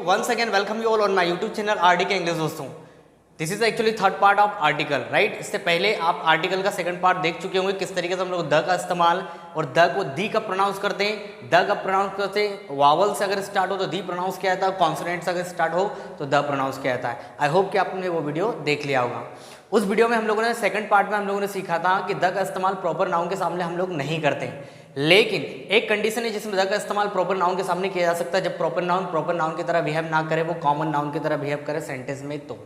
once again welcome you all on my YouTube channel RDK English दोस्तों। This is actually third part of article, right. इससे पहले आप article का second part देख चुके होंगे, किस तरीके से हम लोग द का इस्तेमाल और द को दी का प्रोनाउंस करते हैं। द का प्रोनाउंस करते हैं, वावल से अगर स्टार्ट हो तो दी प्रोनाउंस किया जाता है, कॉन्सोनेंट से अगर स्टार्ट हो तो द प्रोनाउंस किया जाता है। आई होप कि आपने वो वीडियो देख लिया होगा। उस वीडियो में हम लोगों ने सेकंड पार्ट में हम लोगों ने सीखा था कि द का इस्तेमाल प्रॉपर नाउन के सामने हम लोग नहीं करते, लेकिन एक कंडीशन है जिसमें द का इस्तेमाल प्रॉपर नाउन के सामने किया जा सकता है, जब प्रॉपर नाउन की तरह बिहेव ना करे, वो कॉमन नाउन की तरह बिहेव करे सेंटेंस में तो,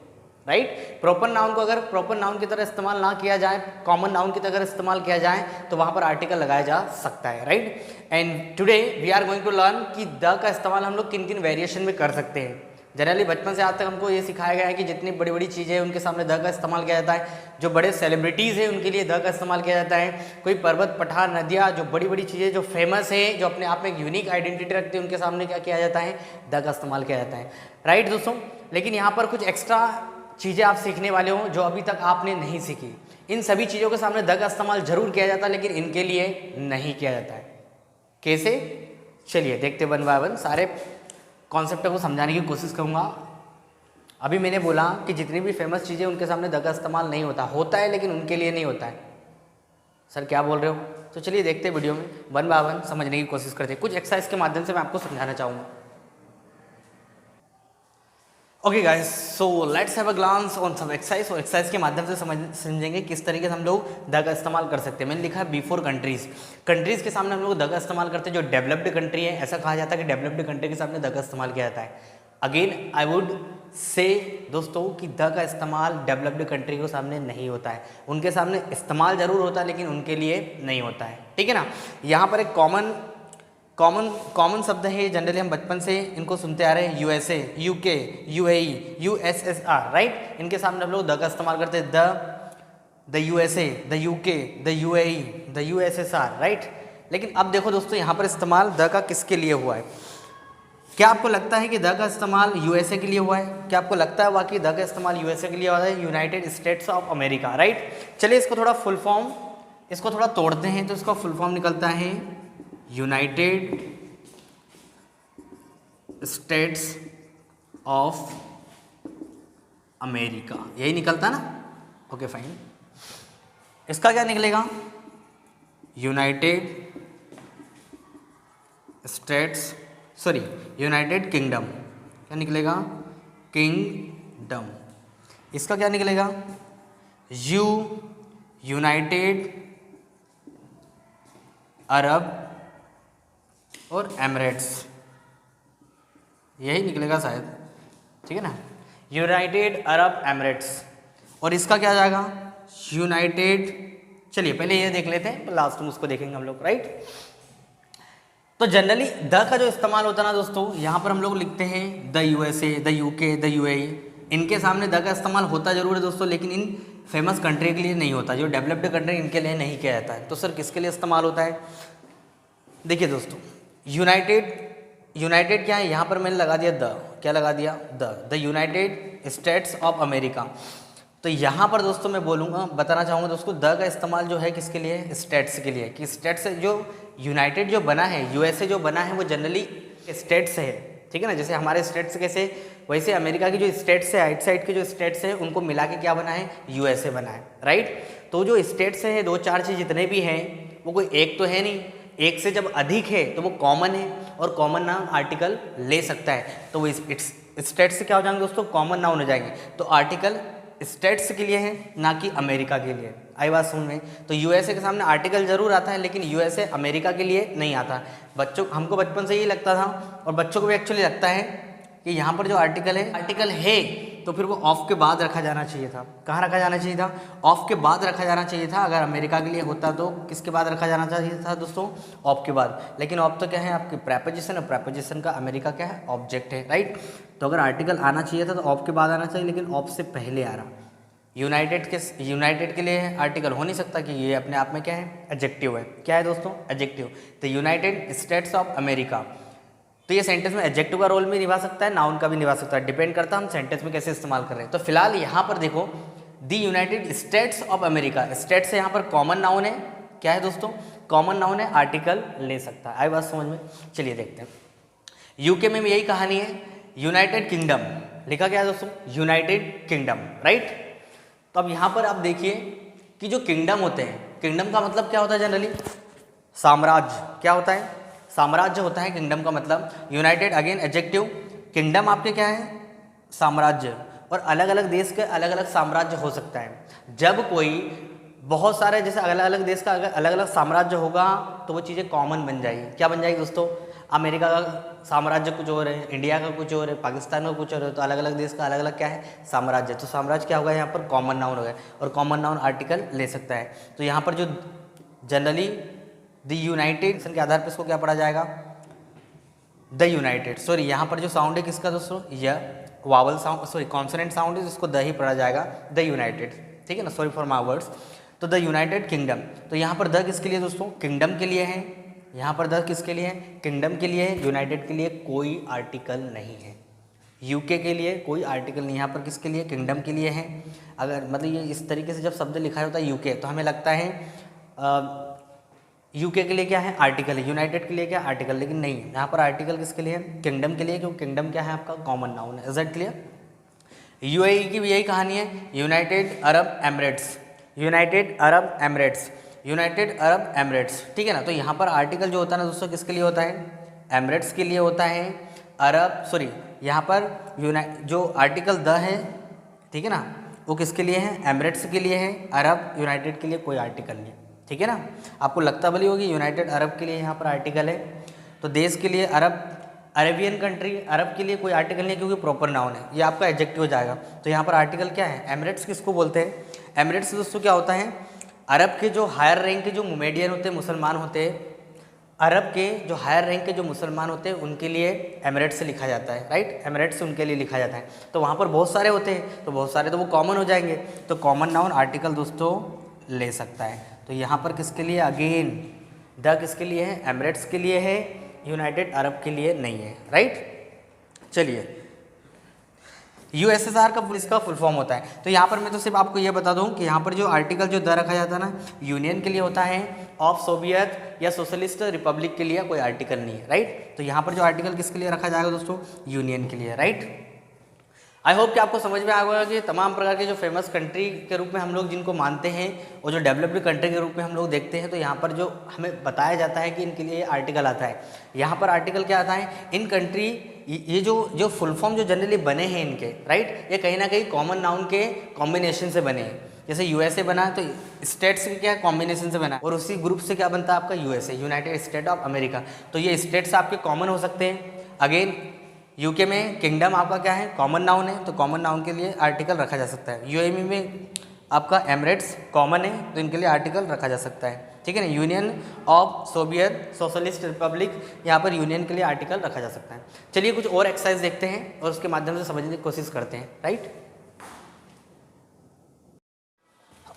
राइट। प्रॉपर नाउन को अगर प्रॉपर नाउन की तरह इस्तेमाल ना किया जाए, कॉमन नाउन की तरह अगर इस्तेमाल किया जाए तो वहां पर आर्टिकल लगाया जा सकता है, right. And today we are going to learn कि द का इस्तेमाल हम लोग किन किन वेरिएशन में कर सकते हैं। जनरली बचपन से आज तक हमको ये सिखाया गया है कि जितनी बड़ी बड़ी चीज़ें हैं उनके सामने द का इस्तेमाल किया जाता है। जो बड़े सेलिब्रिटीज़ हैं उनके लिए द का इस्तेमाल किया जाता है। कोई पर्वत, पठार, नदियाँ, जो बड़ी बड़ी चीज़ें जो फेमस है, जो अपने आप में एक यूनिक आइडेंटिटी रखती है, उनके सामने क्या किया जाता है, द का इस्तेमाल किया जाता है, राइट दोस्तों। लेकिन यहाँ पर कुछ एक्स्ट्रा चीज़ें आप सीखने वाले हो जो अभी तक आपने नहीं सीखी। इन सभी चीज़ों के सामने द का इस्तेमाल जरूर किया जाता है, लेकिन इनके लिए नहीं किया जाता है। कैसे? चलिए देखते वन बाय वन, सारे कॉन्सेप्ट को समझाने की कोशिश करूँगा। अभी मैंने बोला कि जितनी भी फेमस चीज़ें उनके सामने द का इस्तेमाल नहीं होता है, लेकिन उनके लिए नहीं होता है। सर क्या बोल रहे हो? तो चलिए देखते हैं वीडियो में, वन बाय वन समझने की कोशिश करते हैं। कुछ एक्सरसाइज के माध्यम से मैं आपको समझाना चाहूँगा। Okay guys, so let's have a glance on some exercise. और एक्सरसाइज के माध्यम से समझेंगे किस तरीके से हम लोग द का इस्तेमाल कर सकते हैं। मैंने लिखा है बिफोर कंट्रीज। कंट्रीज के सामने हम लोग द का इस्तेमाल करते हैं। जो डेवलप्ड कंट्री है, ऐसा कहा जाता है कि डेवलप्ड कंट्री के सामने द का इस्तेमाल किया जाता है। अगेन आई वुड से दोस्तों कि द का इस्तेमाल डेवलप्ड कंट्री के सामने नहीं होता है। उनके सामने इस्तेमाल जरूर होता है, लेकिन उनके लिए नहीं होता है, ठीक है ना। यहाँ पर एक कॉमन शब्द है, जनरली हम बचपन से इनको सुनते आ रहे हैं, USA, UK, UAE, USSR, right. इनके सामने हम लोग द का इस्तेमाल करते हैं, the USA, the UK, the UAE, the USSR, right. लेकिन अब देखो दोस्तों, यहाँ पर इस्तेमाल द का किसके लिए हुआ है? क्या आपको लगता है कि द का इस्तेमाल यूएसए के लिए हुआ है? क्या आपको लगता है वाकई द का इस्तेमाल यूएसए के लिए हुआ है? United states of America, right. चलिए इसको थोड़ा फुल फॉर्म, इसको थोड़ा तोड़ते हैं तो इसका फुल फॉर्म निकलता है यूनाइटेड स्टेट्स ऑफ अमेरिका, यही निकलता ना। ओके फाइन, इसका क्या निकलेगा? United states, sorry United kingdom. क्या निकलेगा? किंगडम। इसका क्या निकलेगा? यूनाइटेड अरब और एमिरेट्स, यही निकलेगा शायद, ठीक है ना। United Arab Emirates. और इसका क्या जाएगा? यूनाइटेड, चलिए पहले ये देख लेते हैं, लास्ट में उसको देखेंगे हम लोग, राइट। तो जनरली द का जो इस्तेमाल होता है ना दोस्तों, यहाँ पर हम लोग लिखते हैं the USA, the UK, the UAE. इनके सामने द का इस्तेमाल होता जरूर है दोस्तों, लेकिन इन फेमस कंट्री के लिए नहीं होता। जो डेवलप्ड कंट्री, इनके लिए नहीं किया जाता है। तो सर किसके लिए इस्तेमाल होता है? देखिए दोस्तों, यूनाइटेड क्या है? यहाँ पर मैंने लगा दिया द, क्या लगा दिया? The United states of America. तो यहाँ पर दोस्तों मैं बोलूँगा, बताना चाहूँगा दोस्तों, द का इस्तेमाल जो है किसके लिए? स्टेट्स के लिए। कि स्टेट्स जो यूनाइटेड जो बना है, यूएसए जो बना है, वो जनरली स्टेट्स है, ठीक है ना। जैसे हमारे स्टेट्स कैसे, वैसे अमेरिका की जो स्टेट्स है, आइट साइड के जो स्टेट्स है, उनको मिला के क्या बना है? यूएसए बना है, राइट। तो जो स्टेट्स है, दो चार चीज़ जितने भी हैं, वो कोई एक तो है नहीं, एक से जब अधिक है तो वो कॉमन है, और कॉमन नाउन आर्टिकल ले सकता है। तो वो स्टेट्स से क्या हो जाएंगे दोस्तों? कॉमन नाउन हो जाएंगे। तो आर्टिकल स्टेट्स के लिए है, ना कि अमेरिका के लिए। आई बात समझ में? तो यूएसए के सामने आर्टिकल जरूर आता है, लेकिन यूएसए अमेरिका के लिए नहीं आता। हमको बचपन से यही लगता था, और बच्चों को भी एक्चुअली लगता है कि यहाँ पर जो आर्टिकल है तो फिर वो ऑफ के बाद रखा जाना चाहिए था। कहाँ रखा जाना चाहिए था? ऑफ के बाद रखा जाना चाहिए था। अगर अमेरिका के लिए होता तो किसके बाद रखा जाना चाहिए था दोस्तों? ऑफ के बाद। लेकिन ऑफ तो क्या है? आपकी प्रेपोजिशन है, प्रेपोजिशन का अमेरिका क्या है? ऑब्जेक्ट है, राइट। तो अगर आर्टिकल आना चाहिए था तो ऑफ के बाद आना चाहिए, लेकिन ऑफ से पहले आ रहा। यूनाइटेड के लिए आर्टिकल हो नहीं सकता, कि ये अपने आप में क्या है? एडजेक्टिव है। क्या है दोस्तों? एडजेक्टिव। तो यूनाइटेड स्टेट्स ऑफ अमेरिका, तो ये सेंटेंस में एडजेक्टिव का रोल भी निभा सकता है, नाउन का भी निभा सकता है, डिपेंड करता है हम सेंटेंस में कैसे इस्तेमाल कर रहे हैं। तो फिलहाल यहाँ पर देखो, the United states of America, states से यहाँ पर कॉमन नाउन है। क्या है दोस्तों? कॉमन नाउन है, आर्टिकल ले सकता है। आई बात समझ में? चलिए देखते हैं। यूके में भी यही कहानी है। यूनाइटेड किंगडम, लिखा क्या है दोस्तों, यूनाइटेड किंगडम, राइट। तो अब यहाँ पर आप देखिए कि जो किंगडम होते हैं, किंगडम का मतलब क्या होता है जनरली, साम्राज्य। क्या होता है, साम्राज्य होता है किंगडम का मतलब। यूनाइटेड अगेन एडजेक्टिव, किंगडम आपके क्या है, साम्राज्य। और अलग अलग देश के अलग अलग साम्राज्य हो सकता है। जब कोई बहुत सारे जैसे अलग अलग देश का अगर अलग अलग साम्राज्य होगा तो वो चीज़ें कॉमन बन जाएगी। क्या बन जाएगी दोस्तों, अमेरिका का साम्राज्य कुछ और है, इंडिया का कुछ और है, पाकिस्तान का कुछ और है, तो अलग अलग देश का अलग अलग क्या है, साम्राज्य। तो साम्राज्य क्या होगा यहाँ पर, कॉमन नाउन होगा, और कॉमन नाउन आर्टिकल ले सकता है। तो यहाँ पर जो जनरली द यूनाइटेड के आधार पर इसको क्या पढ़ा जाएगा, द यूनाइटेड। सॉरी यहाँ पर जो साउंड है किसका दोस्तों, यह vowel sound, sorry consonant sound है, जिसको द ही पढ़ा जाएगा, द यूनाइटेड, ठीक है ना, सॉरी फॉर माय वर्ड्स। तो द यूनाइटेड किंगडम, तो यहाँ पर द किसके लिए दोस्तों, किंगडम के लिए है। यहाँ पर द किसके लिए है, किंगडम के लिए है। यूनाइटेड के लिए कोई आर्टिकल नहीं है, यूके के लिए कोई आर्टिकल नहीं, यहाँ पर किसके लिए, किंगडम के लिए है। अगर मतलब ये इस तरीके से जब शब्द लिखा होता है यूके, तो हमें लगता है यूके के लिए क्या है, आर्टिकल है, यूनाइटेड के लिए क्या आर्टिकल, लेकिन नहीं, यहाँ पर आर्टिकल किसके लिए है, किंगडम के लिए, क्योंकि किंगडम क्या है आपका, कॉमन नाउन है। Is that clear. यूएई की भी यही कहानी है, United Arab Emirates, United Arab Emirates, United Arab Emirates, ठीक है ना। तो यहाँ पर आर्टिकल जो होता है ना दोस्तों किसके लिए होता है, एमिरेट्स के लिए होता है। अरब सॉरी यहाँ पर जो आर्टिकल द है, ठीक है ना, वो किसके लिए है, एमिरेट्स के लिए है। अरब यूनाइटेड के लिए कोई आर्टिकल नहीं, ठीक है ना। आपको लगता भली होगी यूनाइटेड अरब के लिए यहाँ पर आर्टिकल है, तो देश के लिए अरब, अरेबियन कंट्री, अरब के लिए कोई आर्टिकल नहीं क्योंकि प्रॉपर नाउन है, ये आपका एडजेक्टिव हो जाएगा। तो यहाँ पर आर्टिकल क्या है, एमिरेट्स किसको बोलते हैं, एमिरेट्स दोस्तों क्या होता है, अरब के जो हायर रैंक के जो मोमेडियन होते हैं, मुसलमान होते हैं, अरब के जो हायर रैंक के जो मुसलमान होते हैं उनके लिए एमिरेट्स से लिखा जाता है, राइट, एमिरेट्स उनके लिए लिखा जाता है। तो वहाँ पर बहुत सारे होते हैं, तो बहुत सारे तो वो कॉमन हो जाएंगे, तो कॉमन नाउन आर्टिकल दोस्तों ले सकता है। तो यहाँ पर किसके लिए, अगेन द किसके लिए है, एमिरेट्स के लिए है, यूनाइटेड अरब के लिए नहीं है, राइट। चलिए, यूएसएसआर का इसका फुल फॉर्म होता है। तो यहाँ पर मैं तो सिर्फ आपको ये बता दूं कि यहाँ पर जो आर्टिकल जो द रखा जाता है ना, यूनियन के लिए होता है, ऑफ सोवियत या सोशलिस्ट रिपब्लिक के लिए कोई आर्टिकल नहीं है, राइट। तो यहाँ पर जो आर्टिकल किसके लिए रखा जाएगा दोस्तों, यूनियन के लिए, राइट। आई होप कि आपको समझ में आ गया कि तमाम प्रकार के जो फेमस कंट्री के रूप में हम लोग जिनको मानते हैं और जो डेवलप्ड कंट्री के रूप में हम लोग देखते हैं, तो यहाँ पर जो हमें बताया जाता है कि इनके लिए आर्टिकल आता है। यहाँ पर आर्टिकल क्या आता है, इन कंट्री, ये जो फुल फॉर्म जो जनरली बने हैं इनके, राइट, ये कहीं ना कहीं कॉमन नाउन के कॉम्बिनेशन से बने हैं। जैसे यूएसए बना है तो स्टेट्स के क्या कॉम्बिनेशन से बना है, और उसी ग्रुप से क्या बनता है आपका USA, United state of America. तो ये स्टेट्स आपके कॉमन हो सकते हैं। अगेन यूके में किंगडम आपका क्या है, कॉमन नाउन है, तो कॉमन नाउन के लिए आर्टिकल रखा जा सकता है। यूएई में आपका एमिरेट्स कॉमन है, तो इनके लिए आर्टिकल रखा जा सकता है, ठीक है ना। Union of Soviet socialist Republic, यहाँ पर यूनियन के लिए आर्टिकल रखा जा सकता है। चलिए कुछ और एक्सरसाइज देखते हैं और उसके माध्यम से समझने की कोशिश करते हैं, राइट।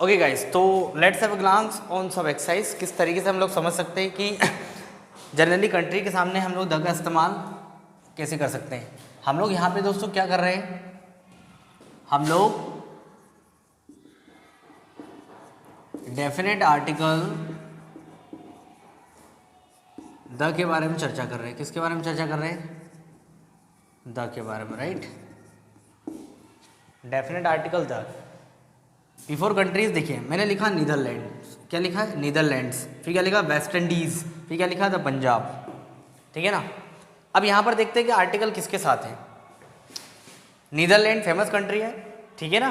ओके गाइस, तो let's have a glance on some exercise. किस तरीके से हम लोग समझ सकते हैं कि जनरली कंट्री के सामने हम लोग द का इस्तेमाल कैसे कर सकते हैं। हम लोग यहाँ पे दोस्तों क्या कर रहे हैं, हम लोग डेफिनेट आर्टिकल द के बारे में चर्चा कर रहे हैं। किसके बारे में चर्चा कर रहे हैं, द के बारे में, right. Definite article the. Before countries देखिए, मैंने लिखा नीदरलैंड, क्या लिखा है, नीदरलैंड्स, फिर क्या लिखा वेस्ट इंडीज, फिर क्या लिखा द पंजाब, ठीक है ना। अब यहाँ पर देखते हैं कि आर्टिकल किसके साथ है। नीदरलैंड फेमस कंट्री है, ठीक है ना,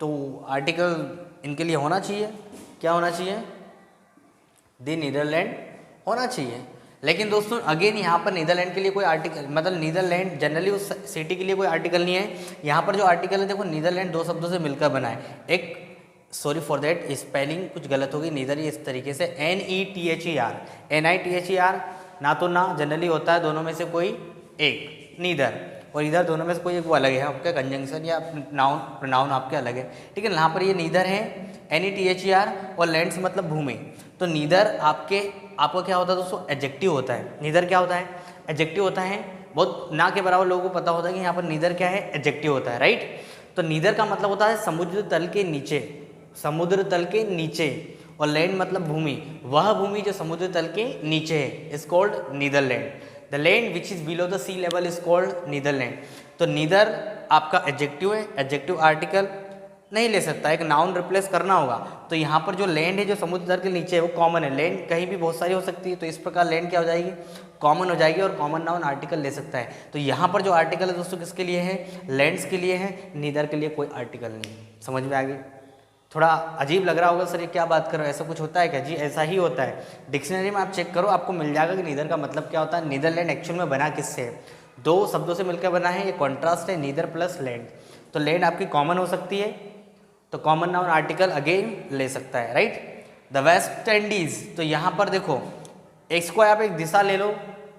तो आर्टिकल इनके लिए होना चाहिए, क्या होना चाहिए, द नीदरलैंड होना चाहिए। लेकिन दोस्तों अगेन यहाँ पर नीदरलैंड के लिए कोई आर्टिकल, मतलब नीदरलैंड जनरली उस सिटी के लिए कोई आर्टिकल नहीं है। यहाँ पर जो आर्टिकल है देखो, नीदरलैंड दो शब्दों से मिलकर बना है। एक, सॉरी फॉर देट, स्पेलिंग कुछ गलत होगी, नीदर ये इस तरीके से NETHER, NITHER, ना तो ना जनरली होता है दोनों में से कोई एक, नीदर, और इधर दोनों में से कोई एक वो अलग है, आपका कंजंक्शन या नाउन प्रोनाउन आपके अलग है, ठीक है। यहाँ पर ये नीदर है, NETHER, और लैंड्स मतलब भूमि। तो नीदर आपका क्या होता है दोस्तों, एडजेक्टिव होता है। नीदर क्या होता है, एडजेक्टिव होता है। बहुत ना के बराबर लोगों को पता होता है कि यहाँ पर नीदर क्या है, एडजेक्टिव होता है, राइट। तो नीदर का मतलब होता है समुद्र तल के नीचे, समुद्र तल के नीचे, और लैंड मतलब भूमि, वह भूमि जो समुद्र तल के नीचे है, is called Netherland. The land which is below the sea level is called Netherland. तो नीदर आपका एडजेक्टिव है, एडजेक्टिव आर्टिकल नहीं ले सकता, एक नाउन रिप्लेस करना होगा। तो यहाँ पर जो लैंड है जो समुद्र तल के नीचे है वो कॉमन है, लैंड कहीं भी बहुत सारी हो सकती है, तो इस प्रकार लैंड क्या हो जाएगी, कॉमन हो जाएगी और कॉमन नाउन आर्टिकल ले सकता है। तो यहाँ पर जो आर्टिकल है दोस्तों किसके लिए है, लैंड्स के लिए है, नीदर के लिए कोई आर्टिकल नहीं है। समझ में आ गई? थोड़ा अजीब लग रहा होगा सर ये क्या बात कर रहे हो, ऐसा कुछ होता है क्या? जी ऐसा ही होता है। डिक्शनरी में आप चेक करो, आपको मिल जाएगा कि नीदर का मतलब क्या होता है। नीदरलैंड एक्चुअल में बना किससे है, दो शब्दों से मिलकर बना है, ये कॉन्ट्रास्ट है, नीदर प्लस लैंड। तो लैंड आपकी कॉमन हो सकती है, तो कॉमन नाउन आर्टिकल अगेन ले सकता है, राइट। द वेस्ट इंडीज, तो यहाँ पर देखो एक्स को आप एक दिशा ले लो,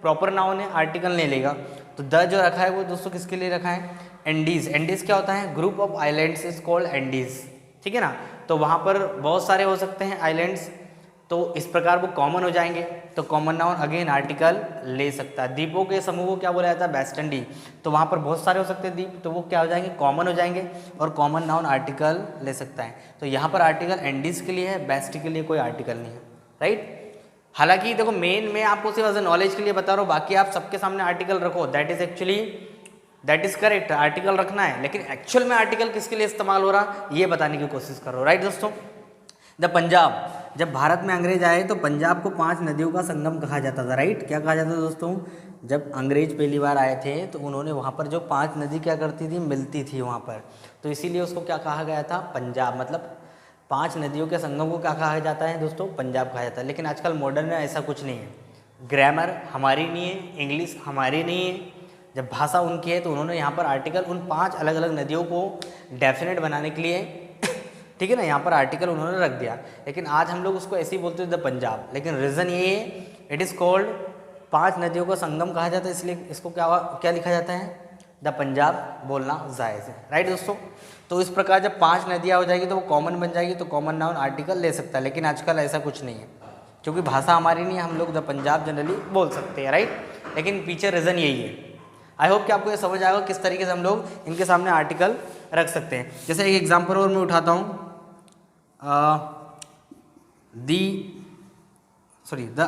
प्रॉपर नाउन है, आर्टिकल नहीं लेगा। तो द जो रखा है वो दोस्तों किसके लिए रखा है, एंडीज। एंडीज क्या होता है, group of islands is called Andes, ठीक है ना। तो वहाँ पर बहुत सारे हो सकते हैं आइलैंड्स, तो इस प्रकार वो कॉमन हो जाएंगे, तो कॉमन नाउन अगेन आर्टिकल ले सकता है। द्वीपों के समूह को क्या बोला जाता है, वेस्ट इंडीज। तो वहाँ पर बहुत सारे हो सकते हैं द्वीप, तो वो क्या हो जाएंगे, कॉमन हो जाएंगे और कॉमन नाउन आर्टिकल ले सकता है। तो यहाँ पर आर्टिकल एंडीज के लिए है, वेस्ट के लिए कोई आर्टिकल नहीं है, राइट। हालांकि देखो मेन मैं आपको सिर्फ एज नॉलेज के लिए बता रहा हूँ, बाकी आप सबके सामने आर्टिकल रखो, दैट इज करेक्ट, आर्टिकल रखना है, लेकिन एक्चुअल में आर्टिकल किसके लिए इस्तेमाल हो रहा ये बताने की कोशिश करो, राइट दोस्तों। द पंजाब, जब भारत में अंग्रेज आए तो पंजाब को 5 नदियों का संगम कहा जाता था, राइट। क्या कहा जाता था दोस्तों, जब अंग्रेज पहली बार आए थे तो उन्होंने वहाँ पर जो 5 नदी क्या करती थी, मिलती थी वहाँ पर, तो इसीलिए उसको क्या कहा गया था, पंजाब। मतलब 5 नदियों के संगम को क्या कहा जाता है दोस्तों, पंजाब कहा जाता है। लेकिन आजकल मॉडर्न में ऐसा कुछ नहीं है, ग्रामर हमारी नहीं है, इंग्लिश हमारी नहीं है, जब भाषा उनकी है, तो उन्होंने यहाँ पर आर्टिकल उन 5 अलग अलग नदियों को डेफिनेट बनाने के लिए ठीक है ना, यहाँ पर आर्टिकल उन्होंने रख दिया। लेकिन आज हम लोग उसको ऐसे ही बोलते हैं द पंजाब, लेकिन रीज़न ये है, इट इज़ कॉल्ड 5 नदियों का संगम कहा जाता है, इसलिए इसको क्या लिखा जाता है, द पंजाब बोलना जायज़ है, राइट दोस्तों। तो इस प्रकार जब 5 नदियाँ हो जाएगी तो वो कॉमन बन जाएगी, तो कॉमन नाउन आर्टिकल ले सकता है। लेकिन आजकल ऐसा कुछ नहीं है, क्योंकि भाषा हमारी नहीं है, हम लोग द पंजाब जनरली बोल सकते हैं, राइट। लेकिन पीछे रीज़न यही है। आई होप कि आपको ये समझ आएगा किस तरीके से हम लोग इनके सामने आर्टिकल रख सकते हैं। जैसे एक एग्जाम्पल और मैं उठाता हूँ, द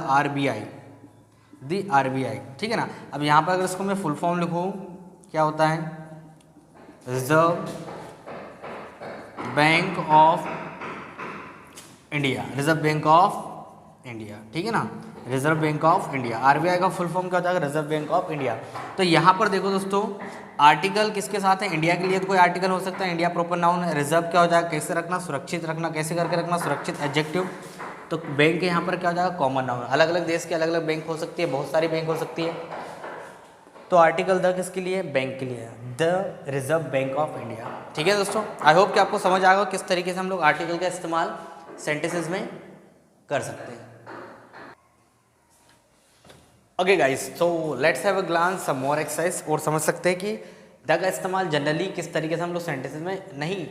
आरबीआई, ठीक है ना। अब यहाँ पर अगर इसको मैं फुल फॉर्म लिखूँ, क्या होता है, reserve bank of India, reserve bank of India, ठीक है ना, reserve bank of India. RBI का फुल फॉर्म क्या होता है, रिजर्व बैंक ऑफ इंडिया। तो यहाँ पर देखो दोस्तों, आर्टिकल किसके साथ है, इंडिया के लिए तो कोई आर्टिकल हो सकता है, इंडिया प्रॉपर नाउन है। रिजर्व क्या हो जाएगा, कैसे रखना, सुरक्षित रखना, कैसे करके रखना, सुरक्षित एडजेक्टिव। तो बैंक यहाँ पर क्या हो जाएगा, कॉमन नाउन। अलग अलग देश के अलग अलग बैंक हो सकती है, बहुत सारी बैंक हो सकती है, तो आर्टिकल द किसके लिए, बैंक के लिए, the reserve bank of India, ठीक है दोस्तों। आई होप कि आपको समझ आएगा किस तरीके से हम लोग आर्टिकल का इस्तेमाल सेंटेंसेस में कर सकते हैं। ओके गाइस, तो let's have a glance some more exercise, और समझ सकते हैं कि द का इस्तेमाल जनरली किस तरीके से हम लोग सेंटेंसेस में, नहीं,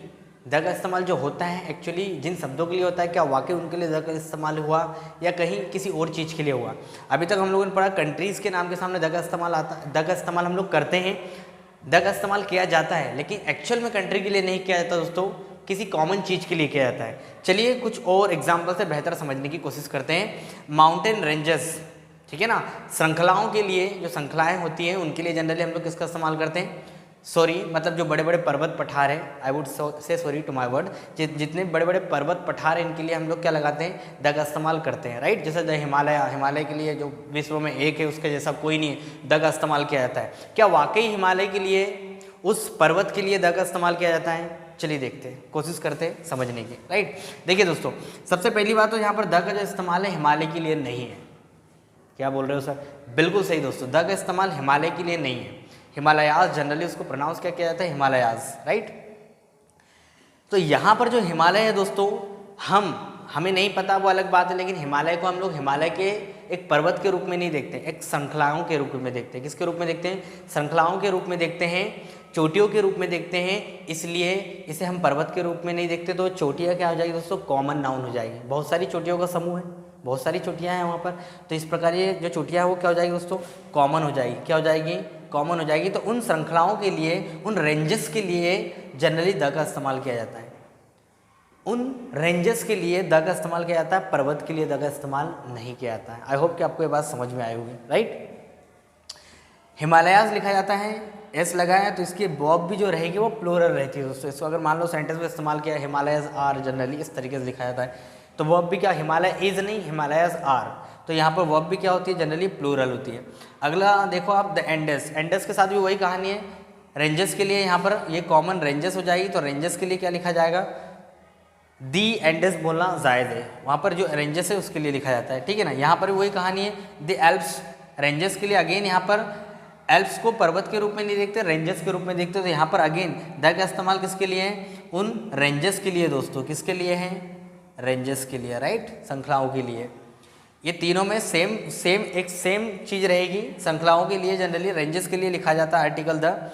द का इस्तेमाल जो होता है एक्चुअली जिन शब्दों के लिए होता है, क्या वाकई उनके लिए द का इस्तेमाल हुआ या कहीं किसी और चीज़ के लिए हुआ। अभी तक हम लोगों ने पढ़ा कंट्रीज़ के नाम के सामने द का इस्तेमाल आता है, द का इस्तेमाल हम लोग करते हैं, द का इस्तेमाल किया जाता है, लेकिन एक्चुअल में कंट्री के लिए नहीं किया जाता दोस्तों, किसी कॉमन चीज़ के लिए किया जाता है। चलिए कुछ और एग्जाम्पल से बेहतर समझने की कोशिश करते हैं। माउंटेन रेंजेस, ठीक है ना, श्रृंखलाओं के लिए, जो श्रृंखलाएं होती हैं उनके लिए जनरली हम लोग किसका इस्तेमाल करते हैं, सॉरी, मतलब जो बड़े बड़े पर्वत पठार है, I would say sorry to my word, जितने बड़े बड़े पर्वत पठार हैं इनके लिए हम लोग क्या लगाते हैं, द का इस्तेमाल करते हैं, राइट। जैसे द हिमालय के लिए जो विश्व में एक है, उसके जैसा कोई नहीं है, द का इस्तेमाल किया जाता है। क्या वाकई हिमालय के लिए, उस पर्वत के लिए द का इस्तेमाल किया जाता है? चलिए देखते हैं, कोशिश करते हैं समझने की, राइट। देखिए दोस्तों, सबसे पहली बात तो यहाँ पर द का जो इस्तेमाल है हिमालय के लिए नहीं है। क्या बोल रहे हो सर? बिल्कुल सही दोस्तों, द का इस्तेमाल हिमालय के लिए नहीं है। हिमालयाज जनरली उसको प्रोनाउंस क्या किया जाता है, हिमालयाज, राइट। तो यहाँ पर जो हिमालय है दोस्तों, हमें नहीं पता वो अलग बात है, लेकिन हिमालय को हम लोग हिमालय के एक पर्वत के रूप में नहीं देखते, एक श्रृंखलाओं के रूप में देखते हैं। किसके रूप में देखते हैं? श्रृंखलाओं के रूप में देखते हैं, चोटियों के रूप में देखते हैं, इसलिए इसे हम पर्वत के रूप में नहीं देखते। तो चोटियाँ क्या हो जाएगी दोस्तों, कॉमन नाउन हो जाएगी। बहुत सारी चोटियों का समूह है, बहुत सारी चोटियाँ हैं वहाँ पर, तो इस प्रकार ये जो चोटियाँ हैं वो क्या हो जाएगी दोस्तों, कॉमन हो जाएगी। क्या हो जाएगी? कॉमन हो जाएगी। तो उन श्रृंखलाओं के लिए, उन रेंजेस के लिए जनरली द का इस्तेमाल किया जाता है। उन रेंजेस के लिए द का इस्तेमाल किया जाता है, पर्वत के लिए द का इस्तेमाल नहीं किया जाता है। आई होप कि आपको ये बात समझ में आई होगी, राइट। हिमालयाज लिखा जाता है, एस लगाया तो इसकी वर्ब भी जो रहेगी वो प्लूरल रहती है दोस्तों। इसको अगर मान लो सेंटेंस में इस्तेमाल किया हिमालयाज आर, जनरली इस तरीके से लिखा जाता है, तो वर्ब भी क्या, हिमालय इज नहीं, हिमालयाज आर, तो यहाँ पर वर्ब भी क्या होती है, जनरली प्लूरल होती है। अगला देखो आप द एंडेस, एंडेस के साथ भी वही कहानी है। रेंजेस के लिए यहाँ पर ये कॉमन रेंजेस हो जाएगी, तो रेंजेस के लिए क्या लिखा जाएगा, दी एंडेस बोलना जायज़ है, वहाँ पर जो रेंजेस है उसके लिए लिखा जाता है, ठीक है ना। यहाँ पर वही कहानी है, द एल्प्स, रेंजेस के लिए अगेन यहाँ पर एल्प्स को पर्वत के रूप में नहीं देखते, रेंजेस के रूप में देखते, तो यहाँ पर अगेन द का इस्तेमाल किसके लिए है, उन रेंजेस के लिए दोस्तों, किसके लिए है, रेंजेस के लिए, राइट, श्रृंखलाओं के लिए। ये तीनों में सेम चीज़ रहेगी, श्रृंखलाओं के लिए जनरली रेंजेस के लिए लिखा जाता है आर्टिकल द।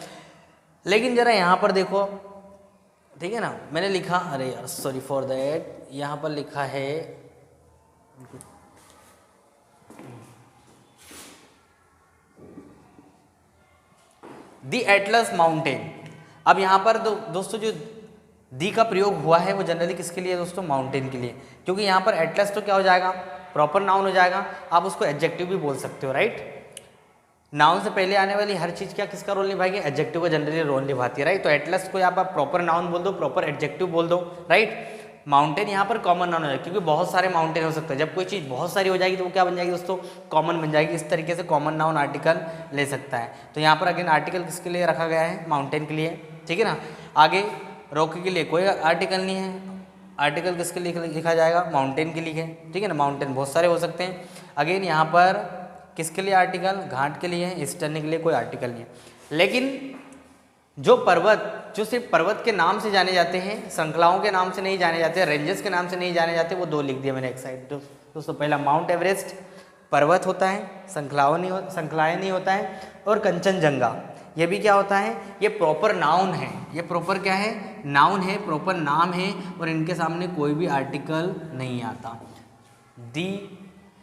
लेकिन जरा यहाँ पर देखो, ठीक है ना, मैंने लिखा, अरे यार सॉरी फॉर दैट, यहाँ पर लिखा है दी एटलस माउंटेन। अब यहाँ पर दोस्तों जो दी का प्रयोग हुआ है वो जनरली किसके लिए दोस्तों, माउंटेन के लिए, क्योंकि यहाँ पर एटलस तो क्या हो जाएगा, प्रॉपर नाउन हो जाएगा, आप उसको एडजेक्टिव भी बोल सकते हो, राइट। नाउन से पहले आने वाली हर चीज़ क्या किसका रोल निभाएगी, एडजेक्टिव का जनरली रोल निभाती है, राइट। तो एटलस को आप प्रॉपर नाउन बोल दो, प्रॉपर एडजेक्टिव बोल दो, राइट। माउंटेन यहाँ पर कॉमन नाउन है, क्योंकि बहुत सारे माउंटेन हो सकते हैं, जब कोई चीज़ बहुत सारी हो जाएगी तो वो क्या बन जाएगी दोस्तों, कॉमन बन जाएगी। इस तरीके से कॉमन नाउन आर्टिकल ले सकता है। तो यहाँ पर अगेन आर्टिकल किसके लिए रखा गया है, माउंटेन के लिए, ठीक है ना। आगे रॉकी के लिए कोई आर्टिकल नहीं है, आर्टिकल किसके लिए लिखा जाएगा, माउंटेन के लिए, ठीक है ना। माउंटेन बहुत सारे हो सकते हैं। अगेन यहाँ पर किसके लिए आर्टिकल, घाट के लिए है, ईस्टर्न के लिए कोई आर्टिकल नहीं है। लेकिन जो पर्वत, जो सिर्फ पर्वत के नाम से जाने जाते हैं, श्रृंखलाओं के नाम से नहीं जाने जाते, रेंजेस के नाम से नहीं जाने जाते, वो दो लिख दिए मैंने एक साइड। दोस्तों पहला माउंट एवरेस्ट पर्वत होता है, श्रृंखलाएँ नहीं होता है, और कंचनजंगा ये भी क्या होता है, ये प्रॉपर नाउन है, ये प्रॉपर क्या है, नाउन है, प्रॉपर नाम है, और इनके सामने कोई भी आर्टिकल नहीं आता।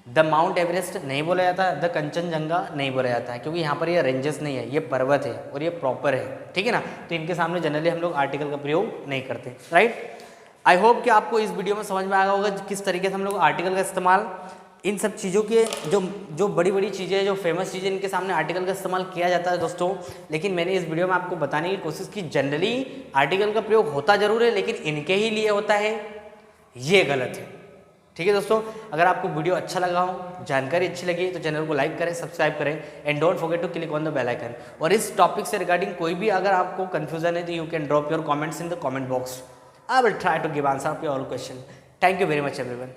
द माउंट एवरेस्ट नहीं बोला जाता, द कंचनजंगा नहीं बोला जाता है, क्योंकि यहाँ पर ये रेंजेस नहीं है, ये पर्वत है और ये प्रॉपर है, ठीक है ना। तो इनके सामने जनरली हम लोग आर्टिकल का प्रयोग नहीं करते, राइट। आई होप कि आपको इस वीडियो में समझ में आया होगा किस तरीके से हम लोग आर्टिकल का इस्तेमाल, इन सब चीज़ों के जो बड़ी बड़ी चीज़ें, जो फेमस चीज़ें, इनके सामने आर्टिकल का इस्तेमाल किया जाता है दोस्तों। लेकिन मैंने इस वीडियो में आपको बताने की कोशिश की, जनरली आर्टिकल का प्रयोग होता जरूर है, लेकिन इनके ही लिए होता है, ये गलत है, ठीक है दोस्तों। अगर आपको वीडियो अच्छा लगा हो, जानकारी अच्छी लगी, तो चैनल को लाइक करें, सब्सक्राइब करें, and don't forget to click on the bell icon. और इस टॉपिक से रिगार्डिंग कोई भी अगर आपको कंफ्यूजन है तो you can drop your comments in the comment box. I will try to give answer of your all question. Thank you very much everyone.